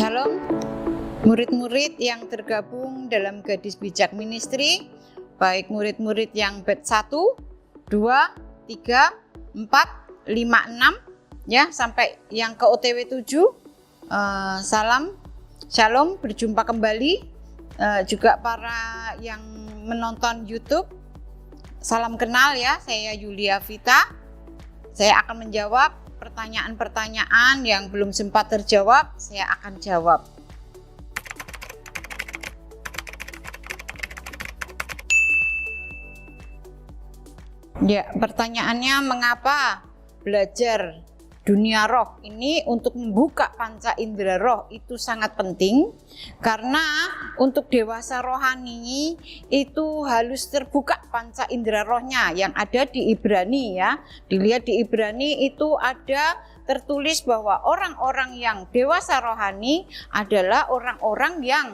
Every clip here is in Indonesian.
Shalom, murid-murid yang tergabung dalam Gadis Bijak Ministry, baik murid-murid yang batch 1, 2, 3, 4, 5, 6, ya, sampai yang ke OTW 7. Salam, shalom, berjumpa kembali. Juga para yang menonton YouTube, salam kenal ya, saya Yulia Vita. Saya akan menjawab pertanyaan-pertanyaan yang belum sempat terjawab, saya akan jawab. Ya, pertanyaannya, mengapa belajar dunia roh ini untuk membuka panca indera roh itu sangat penting? Karena untuk dewasa rohani itu harus terbuka panca indera rohnya yang ada di Ibrani ya. Dilihat di Ibrani itu ada tertulis bahwa orang-orang yang dewasa rohani adalah orang-orang yang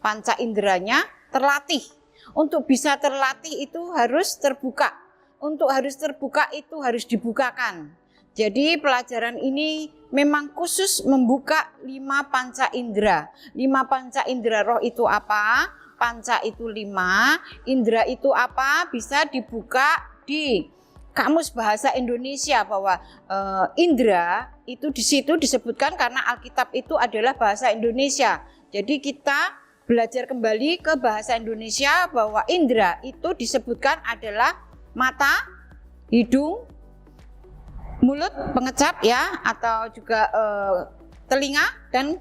panca inderanya terlatih. Untuk bisa terlatih itu harus terbuka. Untuk harus terbuka itu harus dibukakan. Jadi pelajaran ini memang khusus membuka 5 panca indera. 5 panca indera roh itu apa? Panca itu 5, indera itu apa? Bisa dibuka di Kamus Bahasa Indonesia bahwa indera itu di situ disebutkan karena Alkitab itu adalah bahasa Indonesia. Jadi kita belajar kembali ke bahasa Indonesia bahwa indera itu disebutkan adalah mata, hidung, mulut, pengecap ya, atau juga telinga dan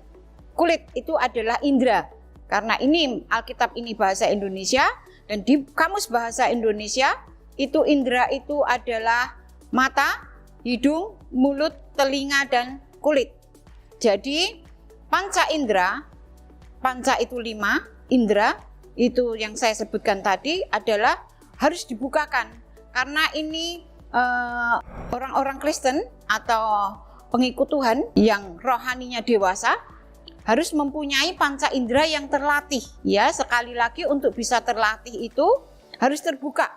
kulit, itu adalah indera. Karena ini Alkitab ini bahasa Indonesia dan di Kamus Bahasa Indonesia itu indera itu adalah mata, hidung, mulut, telinga dan kulit. Jadi panca indera, panca itu 5, indera itu yang saya sebutkan tadi adalah harus dibukakan. Karena ini orang-orang Kristen atau pengikut Tuhan yang rohaninya dewasa harus mempunyai panca indera yang terlatih ya. Sekali lagi, untuk bisa terlatih itu harus terbuka.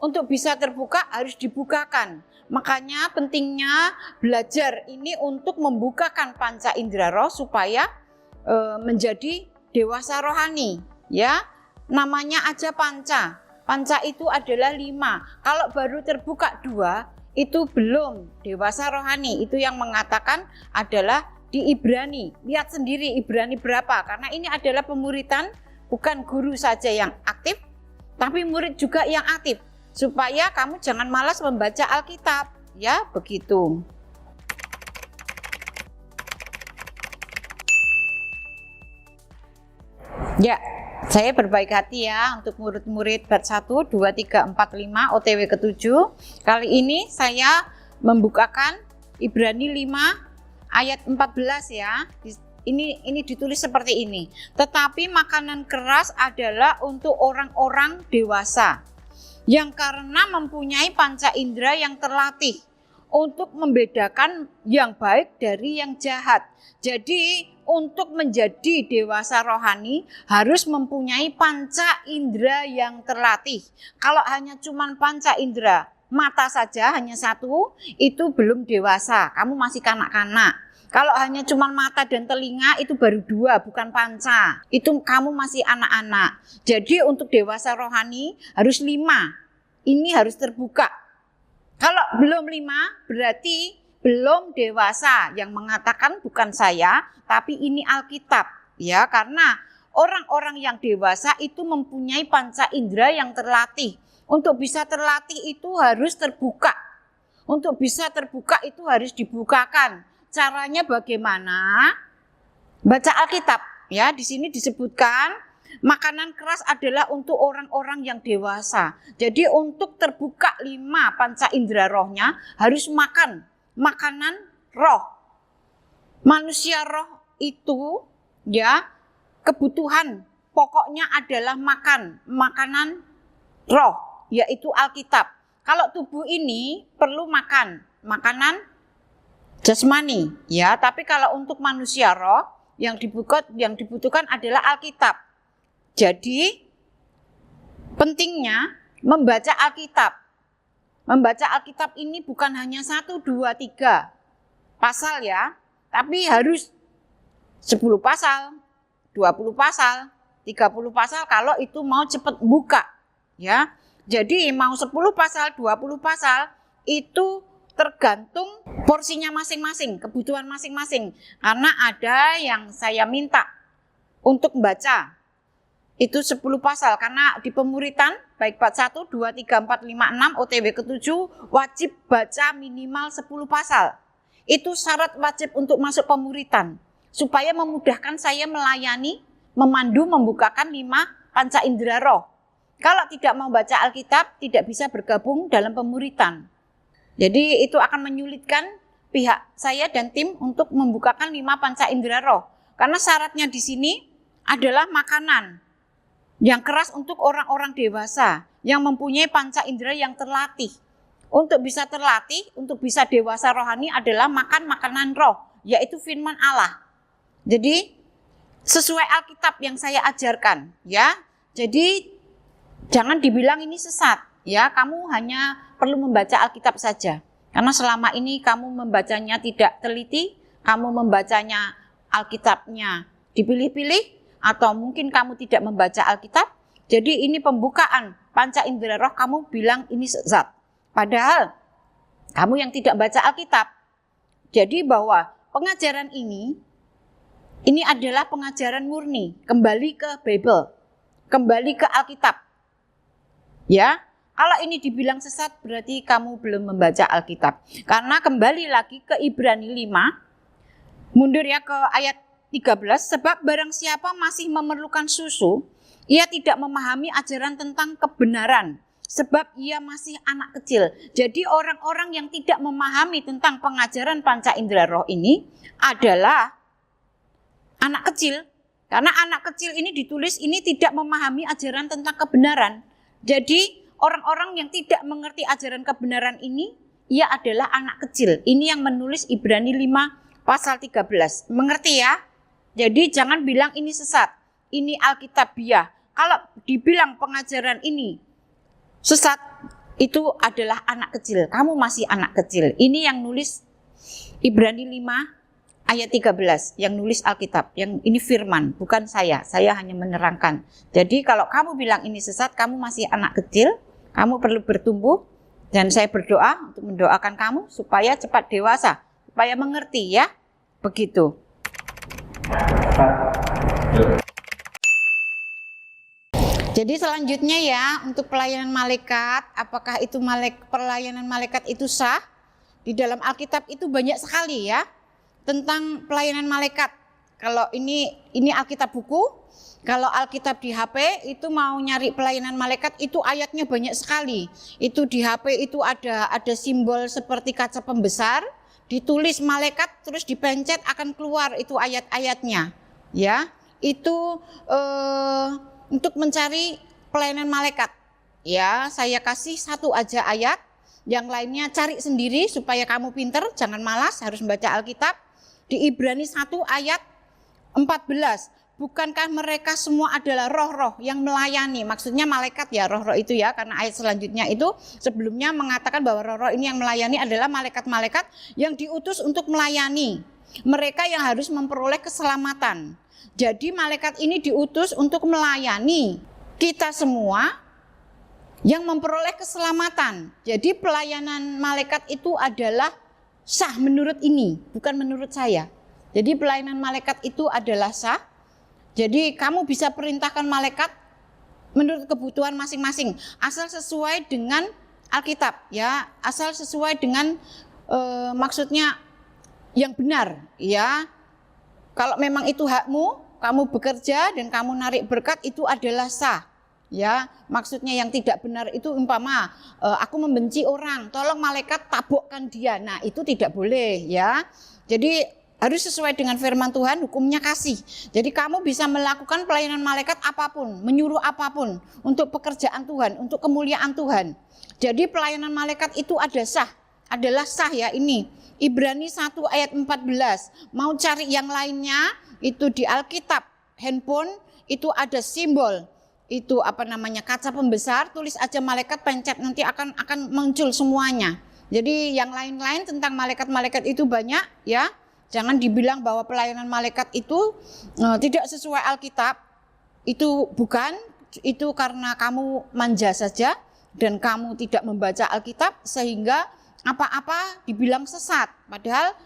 Untuk bisa terbuka harus dibukakan. Makanya pentingnya belajar ini untuk membukakan panca indera roh supaya menjadi dewasa rohani ya. Namanya aja panca. Panca itu adalah 5. Kalau baru terbuka 2, itu belum dewasa rohani. Itu yang mengatakan adalah di Ibrani. Lihat sendiri Ibrani berapa. Karena ini adalah pemuritan, bukan guru saja yang aktif, tapi murid juga yang aktif. Supaya kamu jangan malas membaca Alkitab. Ya, begitu. Ya. Saya berbaik hati ya untuk murid-murid batch 1, 2, 3, 4, 5, OTW ke-7. Kali ini saya membukakan Ibrani 5 ayat 14 ya. Ini ditulis seperti ini. Tetapi makanan keras adalah untuk orang-orang dewasa yang karena mempunyai panca indera yang terlatih untuk membedakan yang baik dari yang jahat. Jadi untuk menjadi dewasa rohani harus mempunyai panca indera yang terlatih. Kalau hanya cuman panca indera mata saja hanya 1, itu belum dewasa, kamu masih kanak-kanak. Kalau hanya cuman mata dan telinga itu baru 2, bukan panca. Itu kamu masih anak-anak. Jadi untuk dewasa rohani harus 5. Ini harus terbuka. Kalau belum 5 berarti belum dewasa. Yang mengatakan bukan saya, tapi ini Alkitab. Ya, karena orang-orang yang dewasa itu mempunyai panca indera yang terlatih. Untuk bisa terlatih itu harus terbuka. Untuk bisa terbuka itu harus dibukakan. Caranya bagaimana? Baca Alkitab. Ya, di sini disebutkan makanan keras adalah untuk orang-orang yang dewasa. Jadi untuk terbuka 5 panca indera rohnya harus makan makanan roh. Manusia roh itu ya kebutuhan pokoknya adalah makanan roh, yaitu Alkitab. Kalau tubuh ini perlu makan makanan jasmani ya, tapi kalau untuk manusia roh yang dibutuhkan adalah Alkitab. Jadi pentingnya membaca Alkitab. Membaca Alkitab ini bukan hanya 1, 2, 3 pasal ya, tapi harus 10 pasal, 20 pasal, 30 pasal kalau itu mau cepat buka, ya. Jadi mau 10 pasal, 20 pasal itu tergantung porsinya masing-masing, kebutuhan masing-masing. Karena ada yang saya minta untuk membaca itu 10 pasal karena di pemuritan baik bab 1, 2, 3, 4, 5, 6 OTW ke-7 wajib baca minimal 10 pasal. Itu syarat wajib untuk masuk pemuritan supaya memudahkan saya melayani, memandu, membukakan 5 panca indera roh. Kalau tidak mau baca Alkitab tidak bisa bergabung dalam pemuritan. Jadi itu akan menyulitkan pihak saya dan tim untuk membukakan 5 panca indera roh. Karena syaratnya di sini adalah makanan yang keras untuk orang-orang dewasa yang mempunyai panca indera yang terlatih. Untuk bisa terlatih, untuk bisa dewasa rohani adalah makan makanan roh, yaitu firman Allah. Jadi sesuai Alkitab yang saya ajarkan, ya. Jadi jangan dibilang ini sesat, ya. Kamu hanya perlu membaca Alkitab saja. Karena selama ini kamu membacanya tidak teliti, kamu membacanya Alkitabnya dipilih-pilih, atau mungkin kamu tidak membaca Alkitab, jadi ini pembukaan panca indera roh kamu bilang ini sesat. Padahal kamu yang tidak baca Alkitab. Jadi bahwa pengajaran ini adalah pengajaran murni, kembali ke Bible, kembali ke Alkitab. Ya, kalau ini dibilang sesat berarti kamu belum membaca Alkitab. Karena kembali lagi ke Ibrani 5, mundur ya ke ayat 13, sebab barang siapa masih memerlukan susu, ia tidak memahami ajaran tentang kebenaran, sebab ia masih anak kecil. Jadi orang-orang yang tidak memahami tentang pengajaran panca indera roh ini adalah anak kecil. Karena anak kecil ini ditulis ini tidak memahami ajaran tentang kebenaran. Jadi orang-orang yang tidak mengerti ajaran kebenaran ini, ia adalah anak kecil. Ini yang menulis Ibrani 5 pasal 13. Mengerti ya? Jadi jangan bilang ini sesat, ini Alkitabiah. Kalau dibilang pengajaran ini sesat, itu adalah anak kecil. Kamu masih anak kecil. Ini yang nulis Ibrani 5 ayat 13, yang nulis Alkitab. Yang ini firman, bukan saya. Saya hanya menerangkan. Jadi kalau kamu bilang ini sesat, kamu masih anak kecil, kamu perlu bertumbuh. Dan saya berdoa untuk mendoakan kamu supaya cepat dewasa, supaya mengerti ya. Begitu. Jadi selanjutnya ya, untuk pelayanan malaikat, apakah itu pelayanan malaikat itu sah? Di dalam Alkitab itu banyak sekali ya tentang pelayanan malaikat. Kalau ini Alkitab buku, kalau Alkitab di HP itu mau nyari pelayanan malaikat itu ayatnya banyak sekali. Itu di HP itu ada simbol seperti kaca pembesar, ditulis malaikat terus dipencet akan keluar itu ayat-ayatnya. Ya, itu untuk mencari pelayanan malaikat. Ya, saya kasih satu aja ayat, yang lainnya cari sendiri supaya kamu pinter, jangan malas, harus membaca Alkitab. Di Ibrani 1 ayat 14, bukankah mereka semua adalah roh-roh yang melayani? Maksudnya malaikat ya, roh-roh itu ya, karena ayat selanjutnya itu sebelumnya mengatakan bahwa roh-roh ini yang melayani adalah malaikat-malaikat yang diutus untuk melayani. Mereka yang harus memperoleh keselamatan. Jadi malaikat ini diutus untuk melayani kita semua yang memperoleh keselamatan. Jadi pelayanan malaikat itu adalah sah menurut ini, bukan menurut saya. Jadi pelayanan malaikat itu adalah sah. Jadi kamu bisa perintahkan malaikat menurut kebutuhan masing-masing, asal sesuai dengan Alkitab ya, asal sesuai dengan maksudnya yang benar ya. Kalau memang itu hakmu, kamu bekerja dan kamu narik berkat, itu adalah sah. Ya, maksudnya yang tidak benar itu umpama aku membenci orang, tolong malaikat tabokkan dia. Nah, itu tidak boleh ya. Jadi harus sesuai dengan firman Tuhan, hukumnya kasih. Jadi kamu bisa melakukan pelayanan malaikat apapun, menyuruh apapun untuk pekerjaan Tuhan, untuk kemuliaan Tuhan. Jadi pelayanan malaikat itu adalah sah ya ini. Ibrani 1 ayat 14. Mau cari yang lainnya itu di Alkitab, handphone itu ada simbol. Itu kaca pembesar, tulis aja malaikat, pencet nanti akan muncul semuanya. Jadi yang lain-lain tentang malaikat-malaikat itu banyak ya. Jangan dibilang bahwa pelayanan malaikat itu tidak sesuai Alkitab. Itu bukan, itu karena kamu manja saja dan kamu tidak membaca Alkitab sehingga apa-apa dibilang sesat. Padahal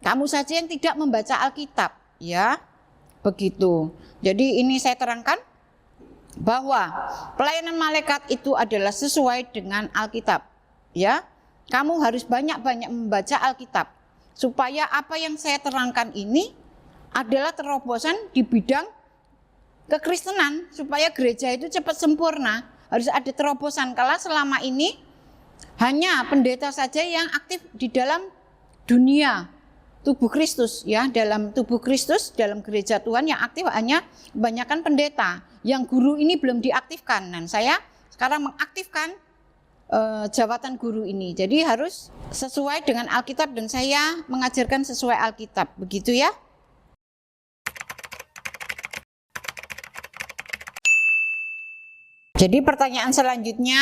kamu saja yang tidak membaca Alkitab, ya. Begitu. Jadi ini saya terangkan bahwa pelayanan malaikat itu adalah sesuai dengan Alkitab, ya. Kamu harus banyak-banyak membaca Alkitab supaya apa yang saya terangkan ini adalah terobosan di bidang kekristenan, supaya gereja itu cepat sempurna. Harus ada terobosan, karena selama ini hanya pendeta saja yang aktif di dalam dunia tubuh Kristus, ya, dalam tubuh Kristus, dalam gereja Tuhan yang aktif hanya kebanyakan pendeta. Yang guru ini belum diaktifkan. Dan saya sekarang mengaktifkan jabatan guru ini. Jadi harus sesuai dengan Alkitab dan saya mengajarkan sesuai Alkitab. Begitu ya. Jadi pertanyaan selanjutnya,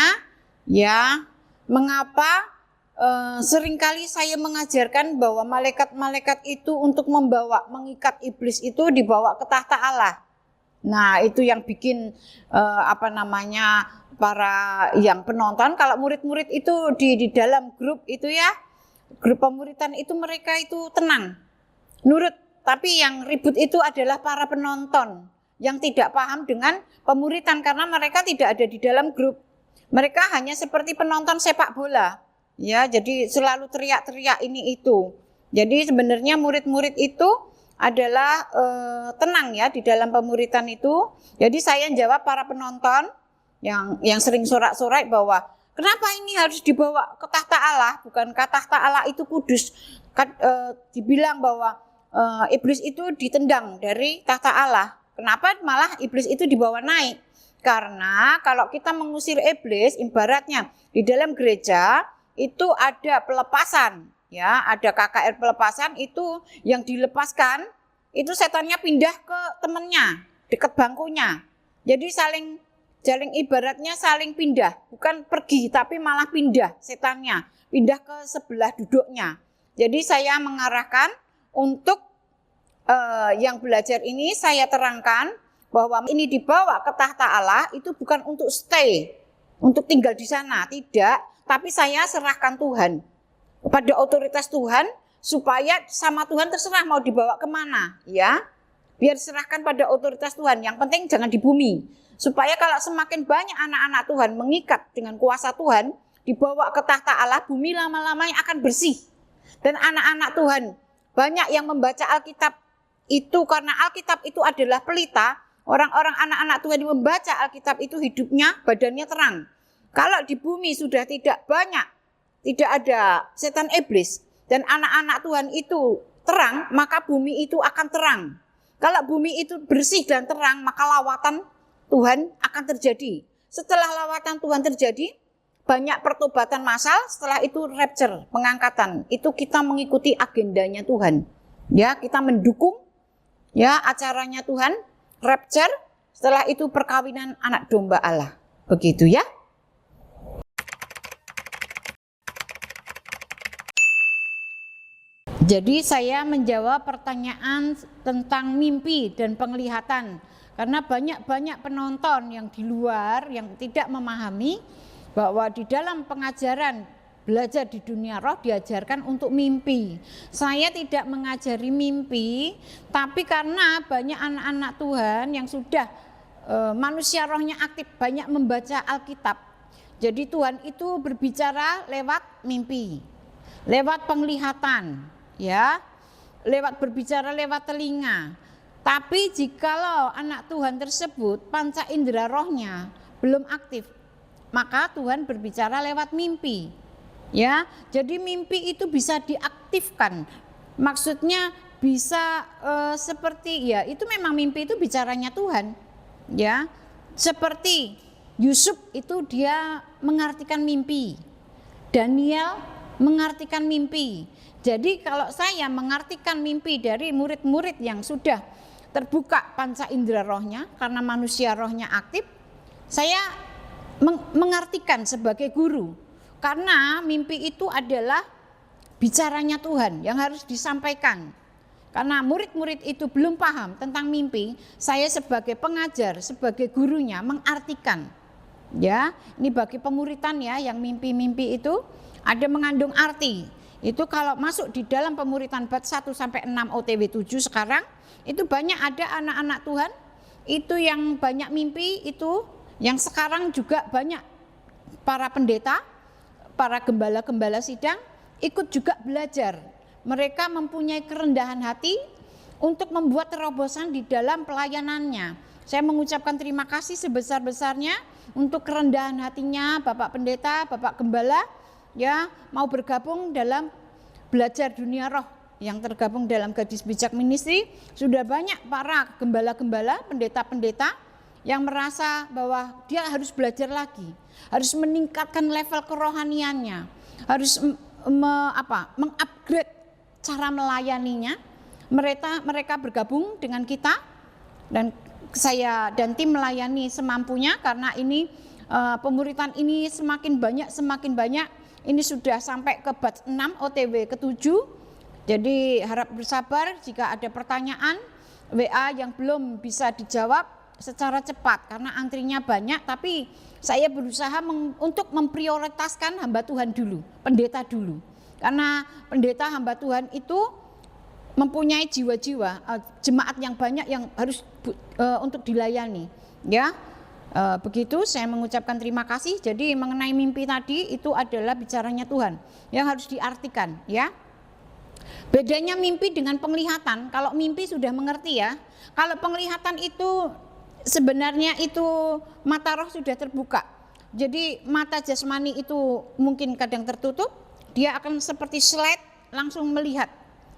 ya, mengapa seringkali saya mengajarkan bahwa malaikat-malaikat itu untuk mengikat iblis itu dibawa ke tahta Allah. Nah, itu yang bikin para yang penonton, kalau murid-murid itu di dalam grup itu ya, grup pemuritan itu mereka itu tenang, nurut. Tapi yang ribut itu adalah para penonton yang tidak paham dengan pemuritan karena mereka tidak ada di dalam grup. Mereka hanya seperti penonton sepak bola. Ya, jadi selalu teriak-teriak ini itu. Jadi sebenarnya murid-murid itu adalah tenang ya di dalam pemuritan itu. Jadi saya jawab para penonton yang sering sorak-sorai bahwa kenapa ini harus dibawa ke tahta Allah, bukankah tahta Allah itu kudus? Dibilang bahwa iblis itu ditendang dari tahta Allah. Kenapa malah iblis itu dibawa naik? Karena kalau kita mengusir iblis, ibaratnya di dalam gereja itu ada pelepasan, ya, ada KKR pelepasan itu yang dilepaskan, itu setannya pindah ke temannya, dekat bangkunya. Jadi saling ibaratnya saling pindah, bukan pergi tapi malah pindah setannya, pindah ke sebelah duduknya. Jadi saya mengarahkan untuk yang belajar ini saya terangkan bahwa ini dibawa ke tahta Allah itu bukan untuk stay, untuk tinggal di sana, tidak. Tapi saya serahkan Tuhan kepada otoritas Tuhan supaya sama Tuhan terserah mau dibawa kemana, ya. Biar serahkan pada otoritas Tuhan. Yang penting jangan di bumi. Supaya kalau semakin banyak anak-anak Tuhan mengikat dengan kuasa Tuhan, dibawa ke tahta Allah, bumi lama-lamanya akan bersih. Dan anak-anak Tuhan banyak yang membaca Alkitab itu karena Alkitab itu adalah pelita. Orang-orang anak-anak Tuhan yang membaca Alkitab itu hidupnya, badannya terang. Kalau di bumi sudah tidak banyak, tidak ada setan iblis, dan anak-anak Tuhan itu terang, maka bumi itu akan terang. Kalau bumi itu bersih dan terang, maka lawatan Tuhan akan terjadi. Setelah lawatan Tuhan terjadi, banyak pertobatan massal, setelah itu rapture, pengangkatan. Itu kita mengikuti agendanya Tuhan. Ya, kita mendukung ya acaranya Tuhan, rapture, setelah itu perkawinan anak domba Allah. Begitu ya. Jadi saya menjawab pertanyaan tentang mimpi dan penglihatan. Karena banyak penonton yang di luar yang tidak memahami bahwa di dalam pengajaran belajar di dunia roh diajarkan untuk mimpi. Saya tidak mengajari mimpi, tapi karena banyak anak-anak Tuhan yang sudah manusia rohnya aktif, banyak membaca Alkitab. Jadi Tuhan itu berbicara lewat mimpi, lewat penglihatan, ya, lewat berbicara lewat telinga. Tapi jikalau anak Tuhan tersebut panca indera rohnya belum aktif, maka Tuhan berbicara lewat mimpi. Ya, jadi mimpi itu bisa diaktifkan. Maksudnya bisa seperti ya, itu memang mimpi itu bicaranya Tuhan. Ya, seperti Yusuf itu dia mengartikan mimpi. Daniel mengartikan mimpi. Jadi kalau saya mengartikan mimpi dari murid-murid yang sudah terbuka panca indera rohnya karena manusia rohnya aktif, saya mengartikan sebagai guru. Karena mimpi itu adalah bicaranya Tuhan yang harus disampaikan. Karena murid-murid itu belum paham tentang mimpi, saya sebagai pengajar, sebagai gurunya mengartikan. Ya, ini bagi pemuritan ya, yang mimpi-mimpi itu ada mengandung arti. Itu kalau masuk di dalam pemuritan bab 1 sampai 6 OTW 7 sekarang, itu banyak ada anak-anak Tuhan itu yang banyak mimpi itu, yang sekarang juga banyak para pendeta, para gembala-gembala sidang ikut juga belajar. Mereka mempunyai kerendahan hati untuk membuat terobosan di dalam pelayanannya. Saya mengucapkan terima kasih sebesar-besarnya untuk kerendahan hatinya Bapak Pendeta, Bapak Gembala ya, mau bergabung dalam belajar dunia roh yang tergabung dalam Gadis Bijak Ministry. Sudah banyak para gembala-gembala, pendeta-pendeta yang merasa bahwa dia harus belajar lagi, harus meningkatkan level kerohaniannya, harus mengupgrade cara melayaninya. Mereka bergabung dengan kita, dan saya dan tim melayani semampunya, karena ini pemuritan ini semakin banyak. Ini sudah sampai ke batch 6 OTW ke-7. Jadi harap bersabar jika ada pertanyaan WA yang belum bisa dijawab secara cepat karena antrinya banyak, tapi saya berusaha untuk memprioritaskan hamba Tuhan dulu, pendeta dulu. Karena pendeta hamba Tuhan itu mempunyai jiwa-jiwa jemaat yang banyak yang harus untuk dilayani, ya. Begitu saya mengucapkan terima kasih. Jadi mengenai mimpi tadi itu adalah bicaranya Tuhan yang harus diartikan, ya. Bedanya mimpi dengan penglihatan. Kalau mimpi sudah mengerti ya. Kalau penglihatan itu sebenarnya itu mata roh sudah terbuka. Jadi mata jasmani itu mungkin kadang tertutup, dia akan seperti slide langsung melihat.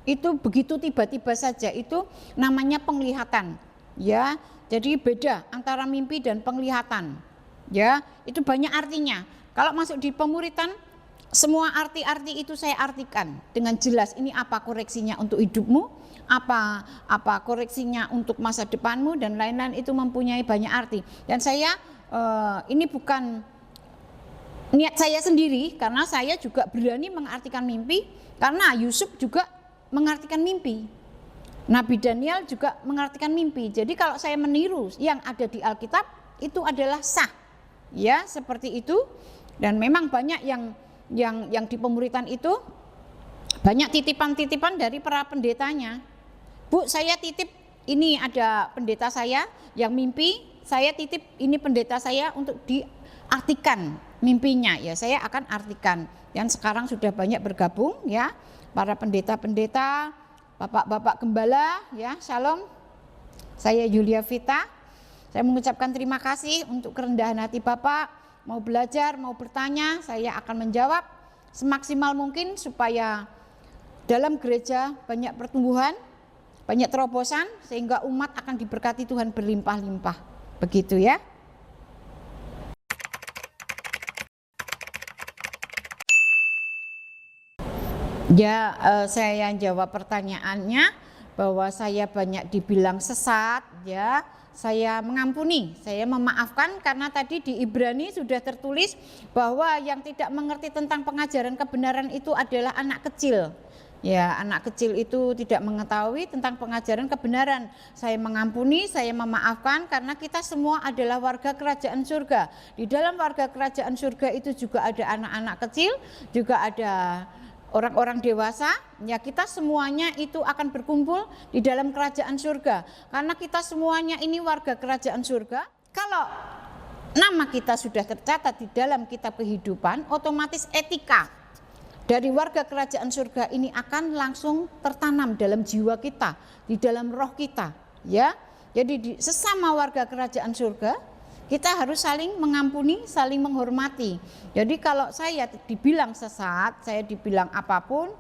Itu begitu tiba-tiba saja, itu namanya penglihatan, ya. Jadi beda antara mimpi dan penglihatan, ya. Itu banyak artinya. Kalau masuk di pemuritan, semua arti-arti itu saya artikan dengan jelas. Ini apa koreksinya untuk hidupmu, apa koreksinya untuk masa depanmu, dan lain-lain. Itu mempunyai banyak arti. Dan saya ini bukan niat saya sendiri, karena saya juga berani mengartikan mimpi, karena Yusuf juga mengartikan mimpi, Nabi Daniel juga mengartikan mimpi. Jadi kalau saya meniru yang ada di Alkitab itu adalah sah, ya, seperti itu. Dan memang banyak yang di pemuritan itu banyak titipan-titipan dari para pendetanya. Bu, saya titip ini, ada pendeta saya yang mimpi, saya titip ini pendeta saya untuk diartikan mimpinya, ya saya akan artikan. Dan sekarang sudah banyak bergabung, ya, para pendeta-pendeta, bapak-bapak gembala, ya, shalom. Saya Yulia Vita. Saya mengucapkan terima kasih untuk kerendahan hati Bapak, mau belajar, mau bertanya, saya akan menjawab semaksimal mungkin supaya dalam gereja banyak pertumbuhan, banyak terobosan, sehingga umat akan diberkati Tuhan berlimpah-limpah. Begitu ya. Ya, saya yang jawab pertanyaannya bahwa saya banyak dibilang sesat, ya. Saya mengampuni, saya memaafkan, karena tadi di Ibrani sudah tertulis bahwa yang tidak mengerti tentang pengajaran kebenaran itu adalah anak kecil. Ya, anak kecil itu tidak mengetahui tentang pengajaran kebenaran. Saya mengampuni, saya memaafkan, karena kita semua adalah warga kerajaan surga. Di dalam warga kerajaan surga itu juga ada anak-anak kecil, juga ada orang-orang dewasa, ya, kita semuanya itu akan berkumpul di dalam kerajaan surga. Karena kita semuanya ini warga kerajaan surga. Kalau nama kita sudah tercatat di dalam kitab kehidupan, otomatis etika dari warga kerajaan surga ini akan langsung tertanam dalam jiwa kita, di dalam roh kita, ya. Jadi sesama warga kerajaan surga, kita harus saling mengampuni, saling menghormati. Jadi kalau saya dibilang sesat, saya dibilang apapun,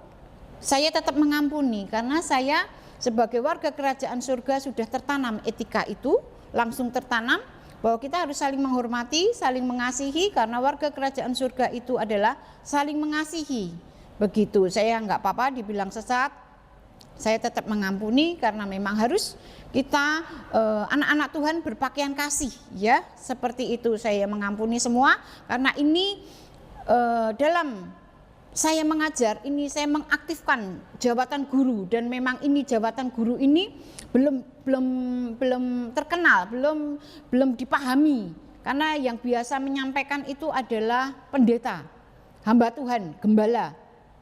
saya tetap mengampuni, karena saya sebagai warga kerajaan surga sudah tertanam etika itu, langsung tertanam bahwa kita harus saling menghormati, saling mengasihi, karena warga kerajaan surga itu adalah saling mengasihi. Begitu, saya nggak apa-apa dibilang sesat, saya tetap mengampuni, karena memang harus kita anak-anak Tuhan berpakaian kasih, ya, seperti itu. Saya mengampuni semua, karena ini dalam saya mengajar ini, saya mengaktifkan jabatan guru, dan memang ini jabatan guru ini belum terkenal, belum dipahami, karena yang biasa menyampaikan itu adalah pendeta, hamba Tuhan, gembala.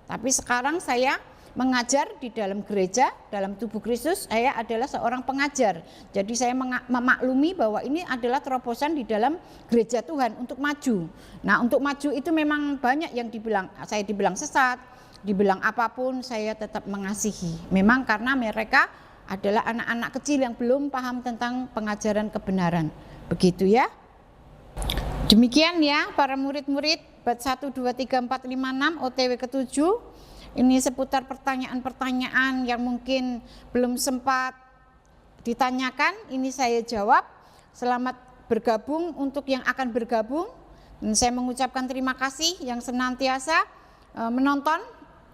Tapi sekarang saya mengajar di dalam gereja, dalam tubuh Kristus, saya adalah seorang pengajar. Jadi saya memaklumi bahwa ini adalah terobosan di dalam gereja Tuhan untuk maju. Nah, untuk maju itu memang banyak yang saya dibilang sesat, dibilang apapun, saya tetap mengasihi. Memang karena mereka adalah anak-anak kecil yang belum paham tentang pengajaran kebenaran. Begitu ya. Demikian ya para murid-murid bat 1, 2, 3, 4, 5, 6 OTW ke-7. Ini seputar pertanyaan-pertanyaan yang mungkin belum sempat ditanyakan, ini saya jawab. Selamat bergabung untuk yang akan bergabung. Dan saya mengucapkan terima kasih yang senantiasa menonton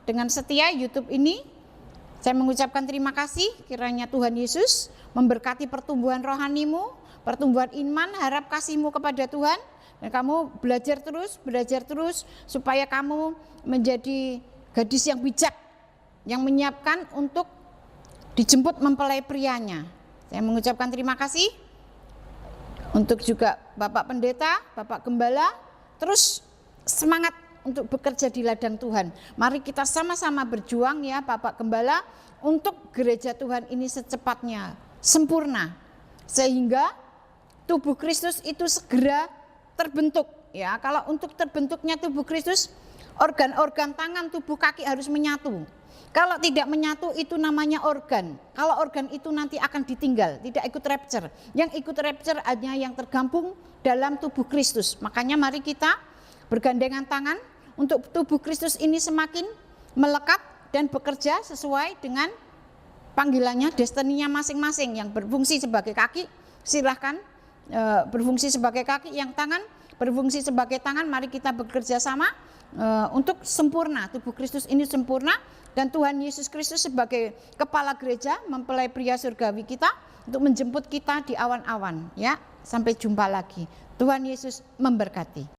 dengan setia YouTube ini. Saya mengucapkan terima kasih, kiranya Tuhan Yesus memberkati pertumbuhan rohanimu, pertumbuhan iman, harap kasihmu kepada Tuhan. Dan kamu belajar terus supaya kamu menjadi gadis yang bijak, yang menyiapkan untuk dijemput mempelai prianya. Saya mengucapkan terima kasih untuk juga Bapak Pendeta, Bapak Gembala, terus semangat untuk bekerja di ladang Tuhan. Mari kita sama-sama berjuang ya Bapak Gembala, untuk gereja Tuhan ini secepatnya sempurna, sehingga tubuh Kristus itu segera terbentuk. Ya, kalau untuk terbentuknya tubuh Kristus, organ-organ tangan, tubuh, kaki harus menyatu. Kalau tidak menyatu itu namanya organ. Kalau organ itu nanti akan ditinggal, tidak ikut rapture. Yang ikut rapture hanya yang tergabung dalam tubuh Kristus. Makanya mari kita bergandengan tangan untuk tubuh Kristus ini semakin melekat dan bekerja sesuai dengan panggilannya, destininya masing-masing. Yang berfungsi sebagai kaki, silahkan berfungsi sebagai kaki. Yang tangan berfungsi sebagai tangan. Mari kita bekerja sama untuk sempurna, tubuh Kristus ini sempurna, dan Tuhan Yesus Kristus sebagai kepala gereja, mempelai pria surgawi kita, untuk menjemput kita di awan-awan ya. Sampai jumpa lagi. Tuhan Yesus memberkati.